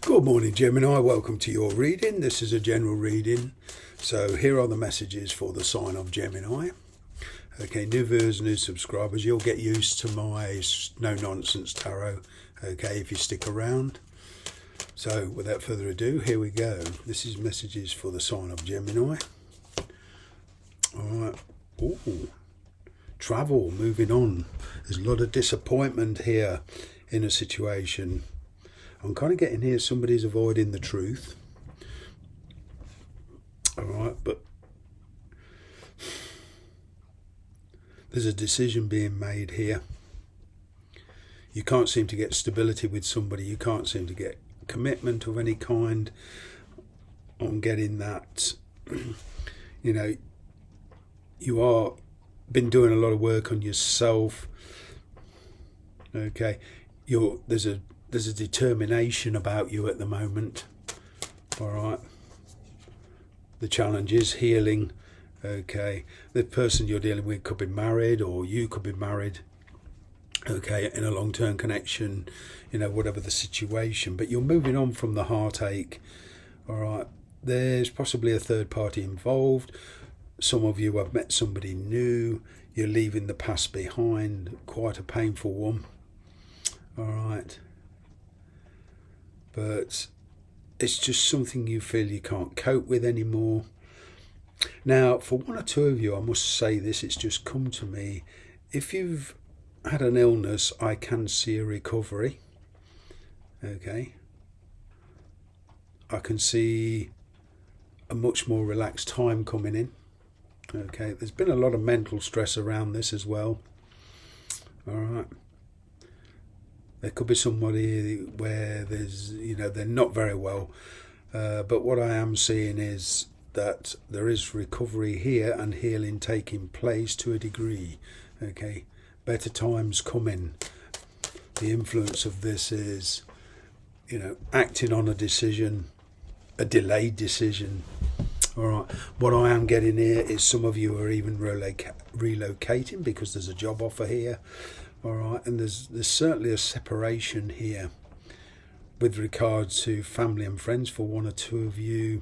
Good morning, Gemini. Welcome to your reading. This is a general reading. So here are the messages for the sign of Gemini. Okay, new viewers, new subscribers, you'll get used to my no-nonsense tarot, okay, if you stick around. So without further ado, here we go. This is messages for the sign of Gemini. All right. Ooh. Travel, moving on. There's a lot of disappointment here in a situation. I'm kind of getting here somebody's avoiding the truth. All right, but there's a decision being made here. You can't seem to get stability with somebody. You can't seem to get commitment of any kind. I'm getting that, you are been doing a lot of work on yourself. Okay, there's a determination about you at the moment. All right. The challenge is healing. Okay. The person you're dealing with could be married, or you could be married. Okay, in a long-term connection, whatever the situation. But you're moving on from the heartache. All right. There's possibly a third party involved. Some of you have met somebody new. You're leaving the past behind. Quite a painful one. All right. But it's just something you feel you can't cope with anymore. Now, for one or two of you, I must say this, it's just come to me. If you've had an illness, I can see a recovery. Okay. I can see a much more relaxed time coming in. Okay. There's been a lot of mental stress around this as well. All right. There could be somebody where there's, they're not very well. But what I am seeing is that there is recovery here and healing taking place to a degree. Okay. Better times coming. The influence of this is, acting on a decision, a delayed decision. All right. What I am getting here is some of you are even relocating because there's a job offer here. All right, and there's certainly a separation here with regards to family and friends for one or two of you.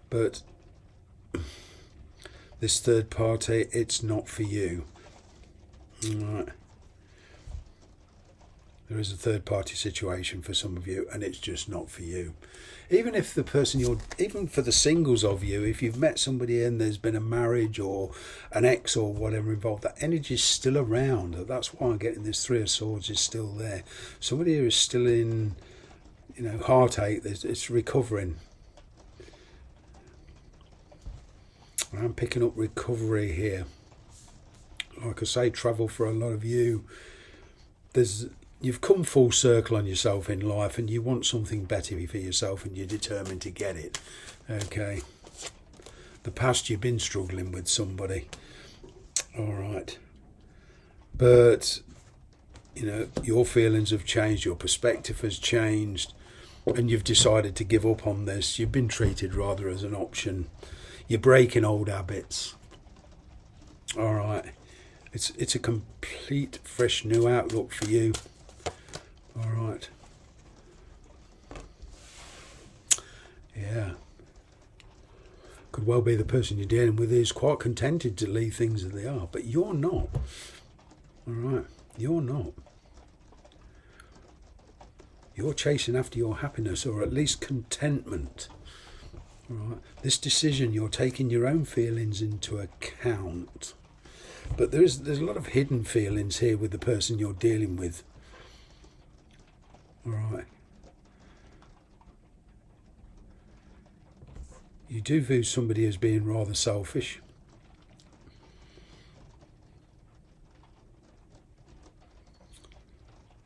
But this third party, it's not for you. All right. There is a third party situation for some of you, and it's just not for you. Even if the person even for the singles of you, if you've met somebody and there's been a marriage or an ex or whatever involved, that energy is still around. That's why I'm getting this Three of Swords is still there. Somebody who is still in, heartache, it's recovering. I'm picking up recovery here. Like I say, travel for a lot of you. You've come full circle on yourself in life and you want something better for yourself and you're determined to get it. Okay. The past you've been struggling with somebody. All right. But, your feelings have changed, your perspective has changed, and you've decided to give up on this. You've been treated rather as an option. You're breaking old habits. All right. It's a complete, fresh, new outlook for you. All right. Yeah. Could well be the person you're dealing with is quite contented to leave things as they are, but you're not. All right. You're not. You're chasing after your happiness, or at least contentment. All right. This decision, you're taking your own feelings into account. But there's a lot of hidden feelings here with the person you're dealing with. All right. You do view somebody as being rather selfish.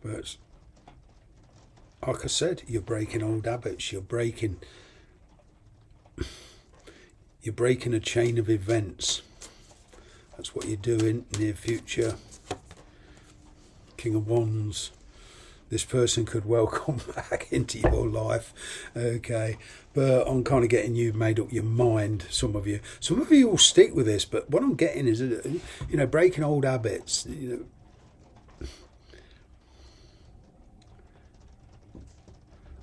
But, like I said, you're breaking old habits. You're breaking a chain of events. That's what you're doing. Near future. King of Wands. This person could well come back into your life. Okay. But I'm kind of getting you've made up your mind, some of you. Some of you will stick with this, but what I'm getting is, breaking old habits.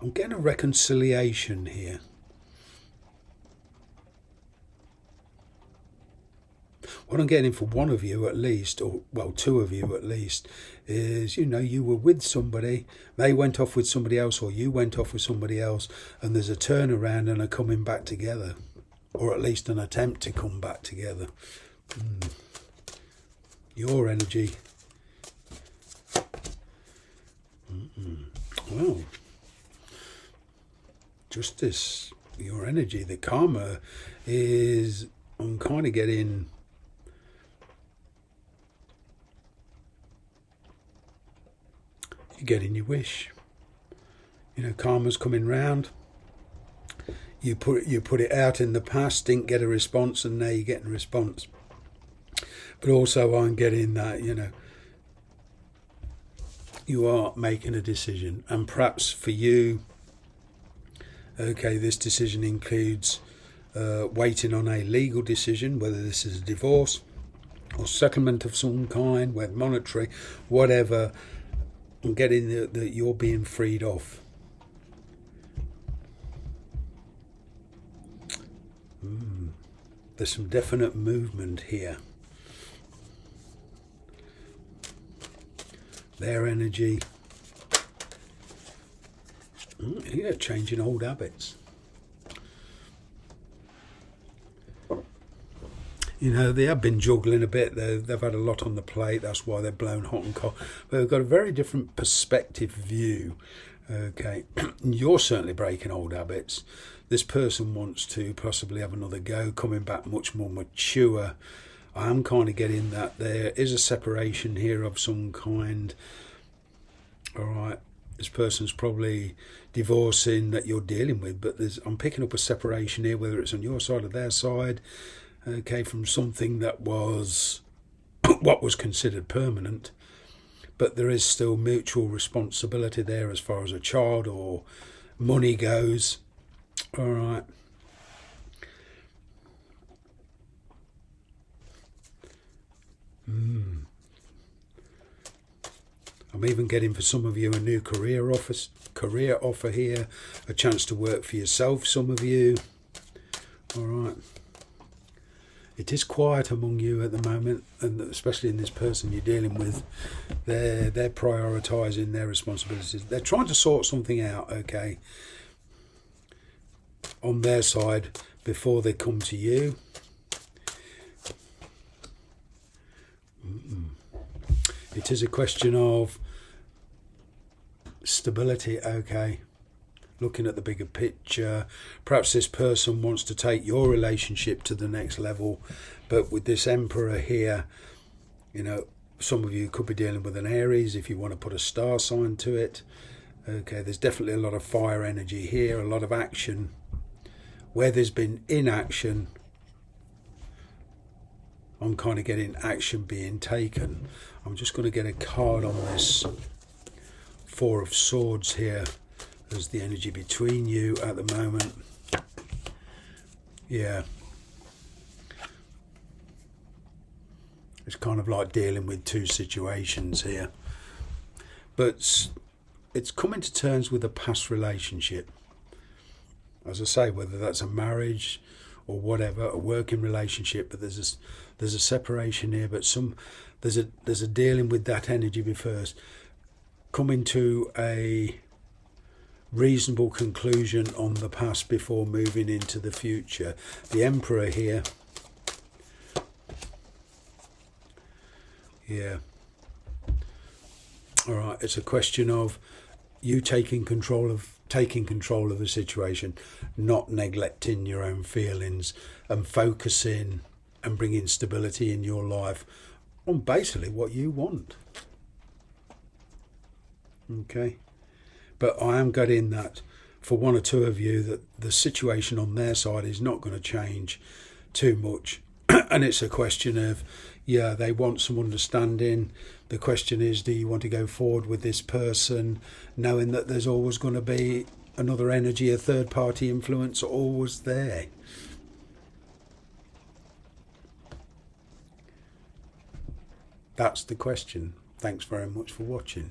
I'm getting a reconciliation here. What I'm getting for one of you at least, or well, two of you at least, is, you know, you were with somebody, they went off with somebody else, or you went off with somebody else, and there's a turnaround and a coming back together, or at least an attempt to come back together. Your energy. Well, justice, your energy, the karma is, I'm kind of getting, you're getting your wish. You know, karma's coming round. You put it out in the past, didn't get a response, and now you're getting a response. But also I'm getting that, you know, you are making a decision, and perhaps for you, okay, this decision includes waiting on a legal decision, whether this is a divorce or settlement of some kind, whether monetary, whatever. I'm getting that you're being freed off. There's some definite movement here. Their energy. Yeah, changing old habits. You know, they have been juggling a bit. They've had a lot on the plate. That's why they're blown hot and cold. But they've got a very different perspective view. Okay, you're certainly breaking old habits. This person wants to possibly have another go, coming back much more mature. I am kind of getting that there is a separation here of some kind. All right, this person's probably divorcing that you're dealing with, but I'm picking up a separation here, whether it's on your side or their side, okay, from something that was what was considered permanent. But there is still mutual responsibility there as far as a child or money goes. All right. I'm even getting for some of you a new career offer here, a chance to work for yourself, some of you. All right. It is quiet among you at the moment, and especially in this person you're dealing with. They're prioritising their responsibilities. They're trying to sort something out, okay, on their side before they come to you. It is a question of stability, okay. Looking at the bigger picture, perhaps this person wants to take your relationship to the next level, but with this Emperor here, you know, some of you could be dealing with an Aries if you want to put a star sign to it. Okay, there's definitely a lot of fire energy here, a lot of action. Where there's been inaction, I'm kind of getting action being taken. I'm just going to get a card on this Four of Swords here. There's the energy between you at the moment. Yeah. It's kind of like dealing with two situations here. But it's coming to terms with a past relationship. As I say, whether that's a marriage or whatever, a working relationship, but there's a separation here, but there's a dealing with that energy first. Coming to a reasonable conclusion on the past before moving into the future. The Emperor here. Yeah. All right, it's a question of you taking control of the situation, not neglecting your own feelings, and focusing and bringing stability in your life on basically what you want. Okay. But I am getting that for one or two of you that the situation on their side is not going to change too much. And it's a question of, yeah, they want some understanding. The question is, do you want to go forward with this person, knowing that there's always going to be another energy, a third party influence always there? That's the question. Thanks very much for watching.